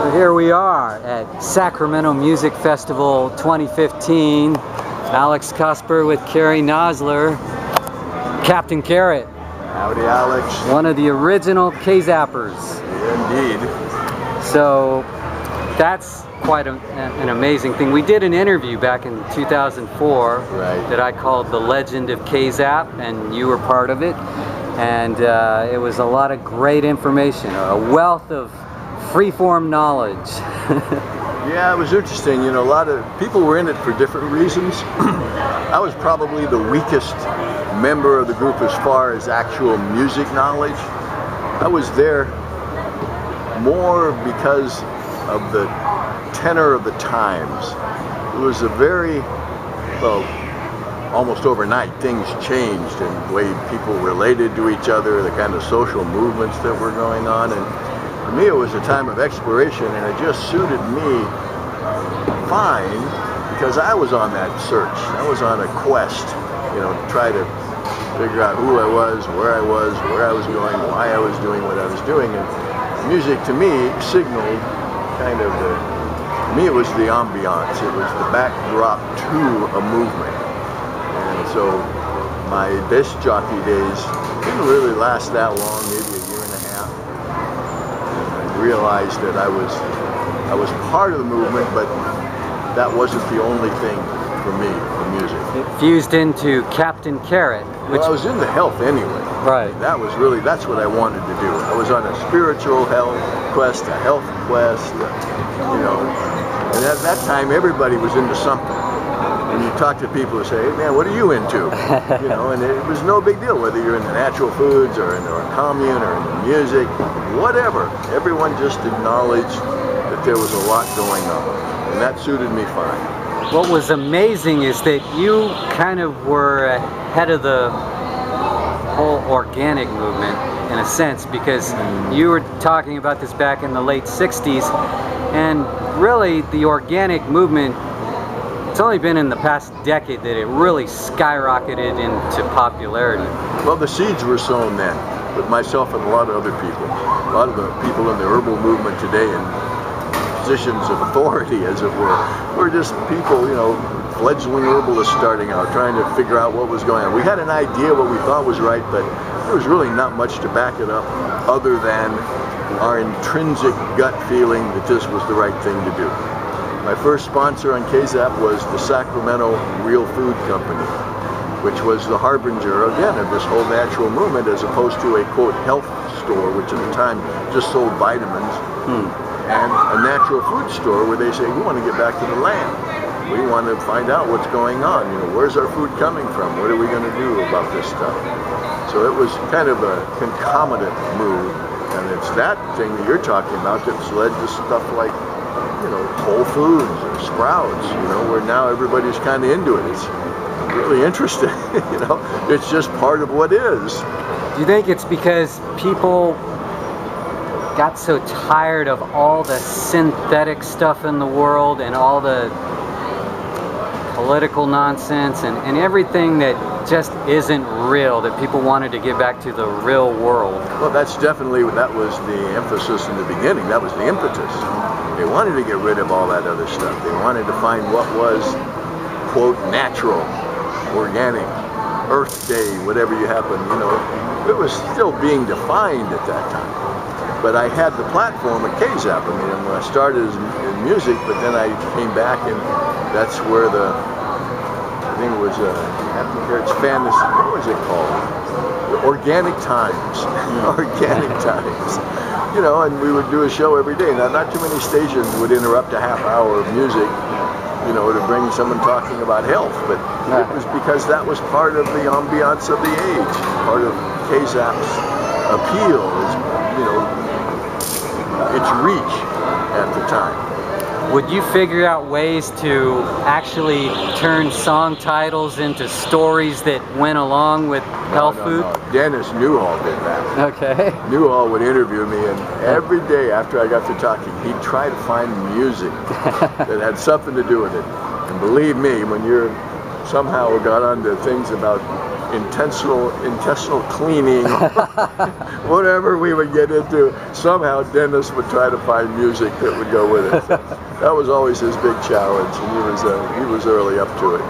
So here we are at Sacramento Music Festival 2015. Alex Cosper with Cary Nosler. Captain Carrot. Howdy, Alex. One of the original KZAPers. Indeed. So that's quite an amazing thing. We did an interview back in 2004 that I called The Legend of KZAP, and you were part of it. And it was a lot of great information, a wealth of freeform knowledge. Yeah, it was interesting. You know, a lot of people were in it for different reasons. I was probably the weakest member of the group as far as actual music knowledge. I was there more because of the tenor of the times. It was a very, well, almost overnight things changed in the way people related to each other, the kind of social movements that were going on. And for me, it was a time of exploration, and it just suited me fine because I was on that search. I was on a quest, you know, to try to figure out who I was, where I was going, why I was doing what I was doing. And music to me signaled kind of for me it was the ambiance. It was the backdrop to a movement. And so my disc jockey days didn't really last that long, maybe a year and a half. And I realized that I was part of the movement, but that wasn't the only thing for me, the music. It fused into Captain Carrot. Well, I was into health anyway. Right. That's what I wanted to do. I was on a spiritual health quest, a health quest, you know. And at that time, everybody was into something. And you talk to people who say, hey man, what are you into? You know, and it was no big deal whether you're into natural foods or into a commune or into music, whatever. Everyone just acknowledged that there was a lot going on. And that suited me fine. What was amazing is that you kind of were ahead of the whole organic movement in a sense, because you were talking about this back in the late 60s, and really the organic movement, it's only been in the past decade that it really skyrocketed into popularity. Well, the seeds were sown then, with myself and a lot of other people. A lot of the people in the herbal movement today and positions of authority, as it were just people, you know, fledgling herbalists starting out, trying to figure out what was going on. We had an idea what we thought was right, but there was really not much to back it up other than our intrinsic gut feeling that this was the right thing to do. My first sponsor on KZAP was the Sacramento Real Food Company, which was the harbinger, again, of this whole natural movement, as opposed to a, quote, health store, which at the time just sold vitamins. And a natural food store where they say, we want to get back to the land. We want to find out what's going on. You know, where's our food coming from? What are we going to do about this stuff? So it was kind of a concomitant move. And it's that thing that you're talking about that's led to stuff like, you know, Whole Foods or Sprouts, you know, where now everybody's kind of into it. It's really interesting, you know. It's just part of what is. Do you think it's because people got so tired of all the synthetic stuff in the world and all the political nonsense and everything that just isn't real, that people wanted to get back to the real world? Well, that was the emphasis in the beginning. That was the impetus. They wanted to get rid of all that other stuff. They wanted to find what was, quote, natural, organic, Earth Day, whatever you happen, you know. It was still being defined at that time. But I had the platform at KZAP. I mean, when I started in music, but then I came back, and that's where I think it was Captain Carrot's fantasy, what was it called? The Organic Times. Organic Times. You know, and we would do a show every day. Now, not too many stations would interrupt a half hour of music, you know, to bring someone talking about health. But it was because that was part of the ambiance of the age, part of KZAP's appeal, is, you know, its reach at the time. Would you figure out ways to actually turn song titles into stories that went along with health food? No. Dennis Newhall did that. Okay. Newhall would interview me, and every day after I got to talking, he'd try to find music that had something to do with it. And believe me, when you're somehow got onto things about intestinal cleaning, whatever we would get into, somehow Dennis would try to find music that would go with it. That was always his big challenge, and he was early up to it.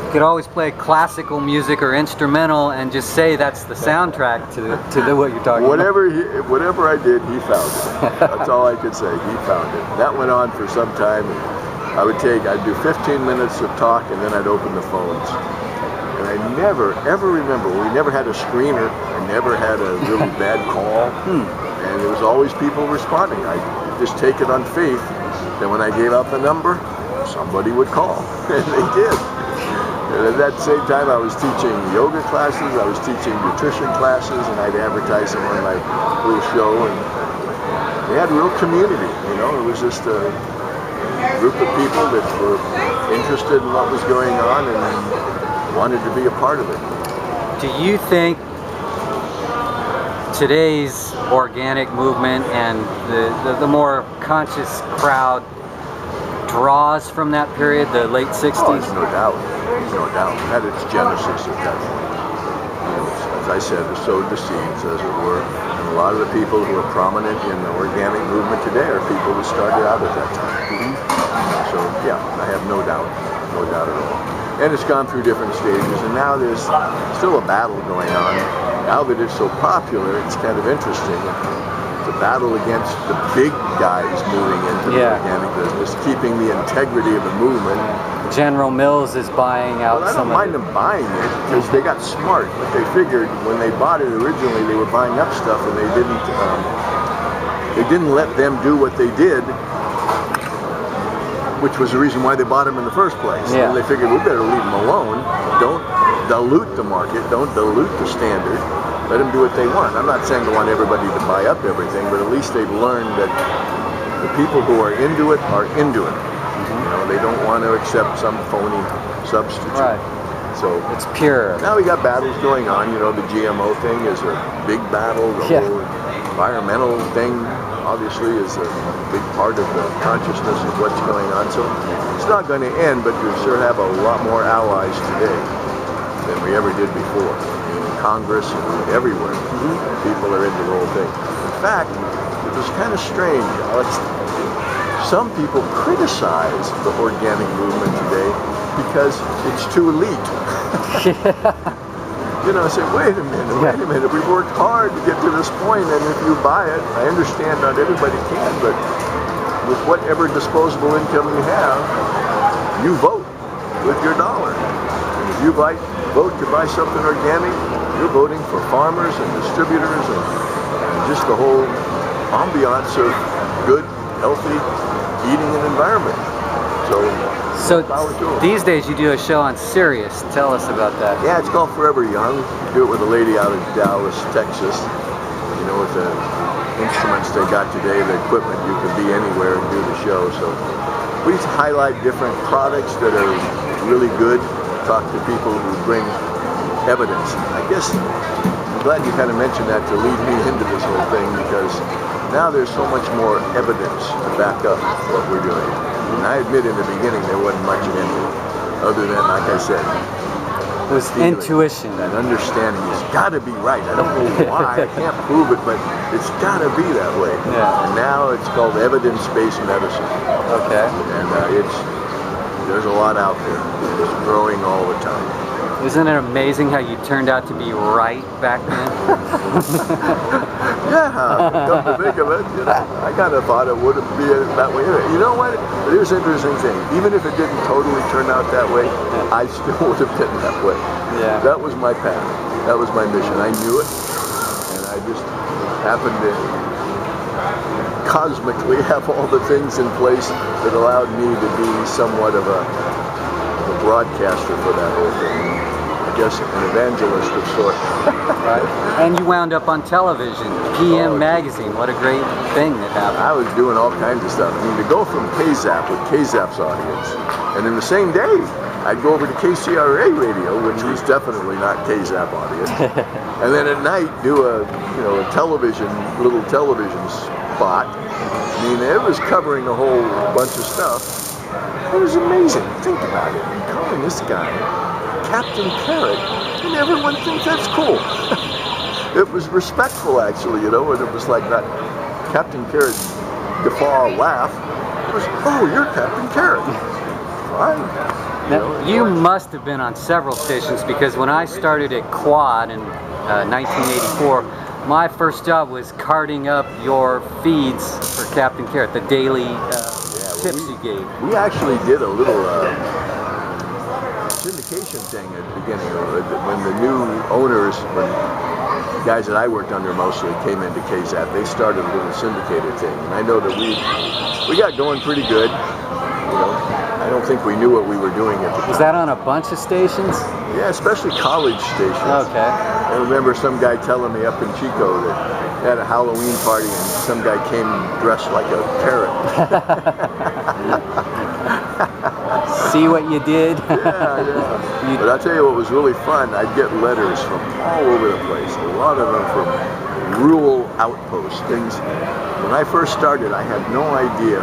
You could always play classical music or instrumental and just say that's the soundtrack to what you're talking about. Whatever I did, he found it. That's all I could say. He found it. That went on for some time. I'd do 15 minutes of talk, and then I'd open the phones. And I never, ever remember, we never had a screener. I never had a really bad call. And there was always people responding. I just take it on faith that when I gave out the number, somebody would call. And they did. And at that same time, I was teaching yoga classes, I was teaching nutrition classes, and I'd advertise them on my little show. And we had a real community, you know. It was just a group of people that were interested in what was going on and wanted to be a part of it. Do you think today's organic movement and the more conscious crowd draws from that period, the late 60s? Oh, there's no doubt. No doubt. At its genesis at that point. You know, as I said, it sowed the seeds, as it were. And a lot of the people who are prominent in the organic movement today are people who started out at that time. So, yeah, I have no doubt at all. And it's gone through different stages, and now there's still a battle going on. Now that it's so popular, it's kind of interesting. The battle against the big guys moving into the organic business, keeping the integrity of the movement. General Mills is buying out some of it. I don't mind them buying it, because they got smart. But they figured when they bought it originally, they were buying up stuff, and they didn't let them do what they did, which was the reason why they bought them in the first place. Yeah. And they figured, we better leave them alone. Don't dilute the market. Don't dilute the standard. Let them do what they want. I'm not saying I want everybody to buy up everything, but at least they've learned that the people who are into it are into it. You know, they don't want to accept some phony substitute. Right. So it's pure. Now we got battles going on. You know, the GMO thing is a big battle. The whole environmental thing, obviously, is a big part of the consciousness of what's going on. So it's not going to end, but we sure have a lot more allies today than we ever did before. In Congress and everywhere, people are into the whole thing. In fact, it was kind of strange, Alex. Some people criticize the organic movement today because it's too elite. You know, I say, wait a minute, we've worked hard to get to this point, and if you buy it, I understand not everybody can, but with whatever disposable income you have, you vote with your dollar. And if you vote to buy something organic, you're voting for farmers and distributors and just the whole ambiance of good, healthy eating and environment. So these days you do a show on Sirius. Tell us about that. Yeah, it's called Forever Young. We do it with a lady out of Dallas, Texas. You know, with the instruments they got today, the equipment, you can be anywhere and do the show. So we highlight different products that are really good. Talk to people who bring evidence. I guess I'm glad you kind of mentioned that to lead me into this whole thing, because now there's so much more evidence to back up what we're doing. And I admit in the beginning there wasn't much in it, other than, like I said, it was intuition. That understanding has got to be right. I don't know why, I can't prove it, but it's got to be that way. Yeah. And now it's called evidence-based medicine. Okay. And there's a lot out there. It's growing all the time. Isn't it amazing how you turned out to be right back then? Yeah, come to think of it, you know, I kind of thought it wouldn't be that way. You know what? But here's an interesting thing. Even if it didn't totally turn out that way, I still would have been that way. Yeah. That was my path. That was my mission. I knew it, and I just happened to cosmically have all the things in place that allowed me to be somewhat of a broadcaster for that whole thing. I guess an evangelist of sorts. Right. And you wound up on television, PM Magazine. What a great thing that happened. I was doing all kinds of stuff. I mean, to go from KZAP with KZAP's audience, and in the same day, I'd go over to KCRA radio, which was definitely not KZAP audience, and then at night do a little television spot. I mean, it was covering a whole bunch of stuff. It was amazing. Think about it. I'm calling this guy Captain Carrot and everyone thinks that's cool. It was respectful, actually, and it was like that Captain Carrot guffaw laugh. It was, oh, you're Captain Carrot. Fine. Now, you must have been on several stations, because when I started at Quad in 1984, my first job was carting up your feeds for Captain Carrot, the daily tips you gave. We actually did a little syndication thing at the beginning when the new owners, when the guys that I worked under mostly came into KZAP, they started a little syndicated thing. And I know that we got going pretty good. I don't think we knew what we were doing at the time. Was that on a bunch of stations? Yeah, especially college stations. Okay. I remember some guy telling me up in Chico that they had a Halloween party and some guy came dressed like a parrot. See what you did? Yeah. But I'll tell you what was really fun, I'd get letters from all over the place, a lot of them from rural outposts, things. When I first started, I had no idea,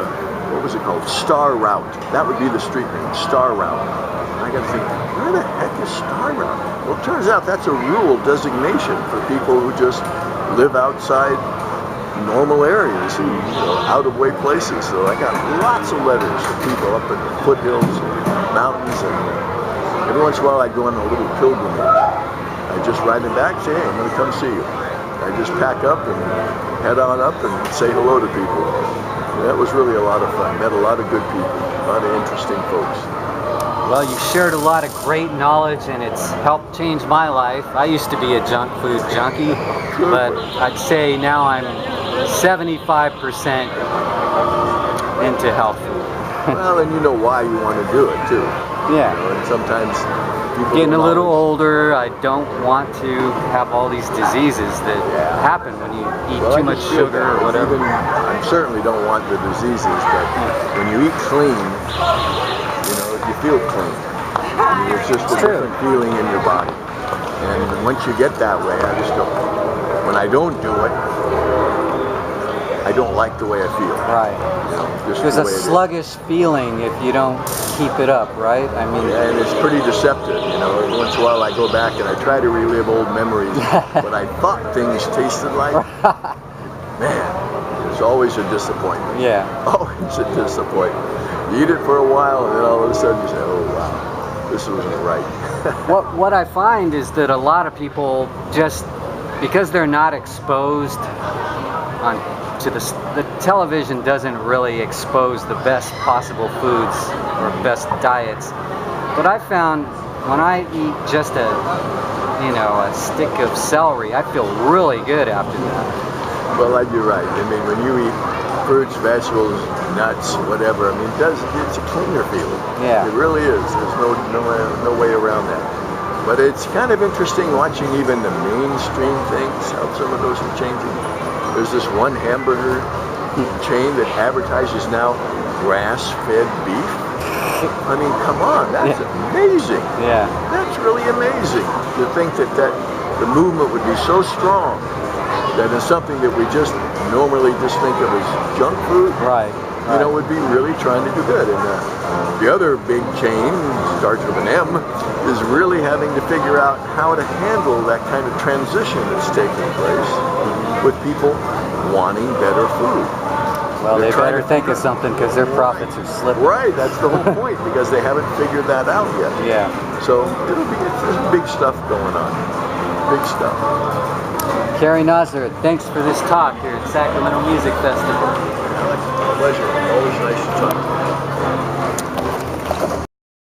what was it called? Star Route. That would be the street name, Star Route. And I got to think, where the heck is Star Route? Well, it turns out that's a rural designation for people who just live outside normal areas and out-of-way places. So I got lots of letters from people up in the foothills and mountains, and every once in a while I'd go on a little pilgrimage. I'd just write them back, say, hey, I'm going to come see you. I just pack up and head on up and say hello to people. That was really a lot of fun. Met a lot of good people, a lot of interesting folks. Well, you shared a lot of great knowledge, and it's helped change my life. I used to be a junk food junkie, but I'd say now I'm 75% into health food. Well, and you know why you want to do it too. Yeah. And sometimes people getting a little older, I don't want to have all these diseases that happen when you eat too much sugar or whatever. I certainly don't want the diseases, but when you eat clean, you feel clean. I mean, it's just a different feeling in your body. And once you get that way, I just don't. When I don't do it, I don't like the way I feel. Right. There's a sluggish feeling if you don't keep it up, right? I mean, and it's pretty deceptive. Every once in a while I go back and I try to relive old memories, what I thought things tasted like. Man, it's always a disappointment. Yeah. Always a disappointment. You eat it for a while, and then all of a sudden you say, "Oh wow, this wasn't right." What I find is that a lot of people just because they're not exposed to the television doesn't really expose the best possible foods or best diets. But I found when I eat just a stick of celery, I feel really good after that. Well, you're right. I mean, when you eat fruits, vegetables, nuts, whatever, I mean, it's a cleaner feeling. Yeah. It really is. There's no way around that. But it's kind of interesting watching even the mainstream things, how some of those are changing. There's this one hamburger chain that advertises now grass-fed beef. I mean, come on, that's amazing. Yeah. That's really amazing to think that the movement would be so strong that is something that we just normally just think of as junk food. Right. Would be really trying to do good. And the other big chain, starts with an M, is really having to figure out how to handle that kind of transition that's taking place with people wanting better food. Well, they better think of something because their profits are slipping. Right, that's the whole point, because they haven't figured that out yet. Yeah. So there's big stuff going on. Big stuff. Cary Nosler, thanks for this talk here at Sacramento Music Festival.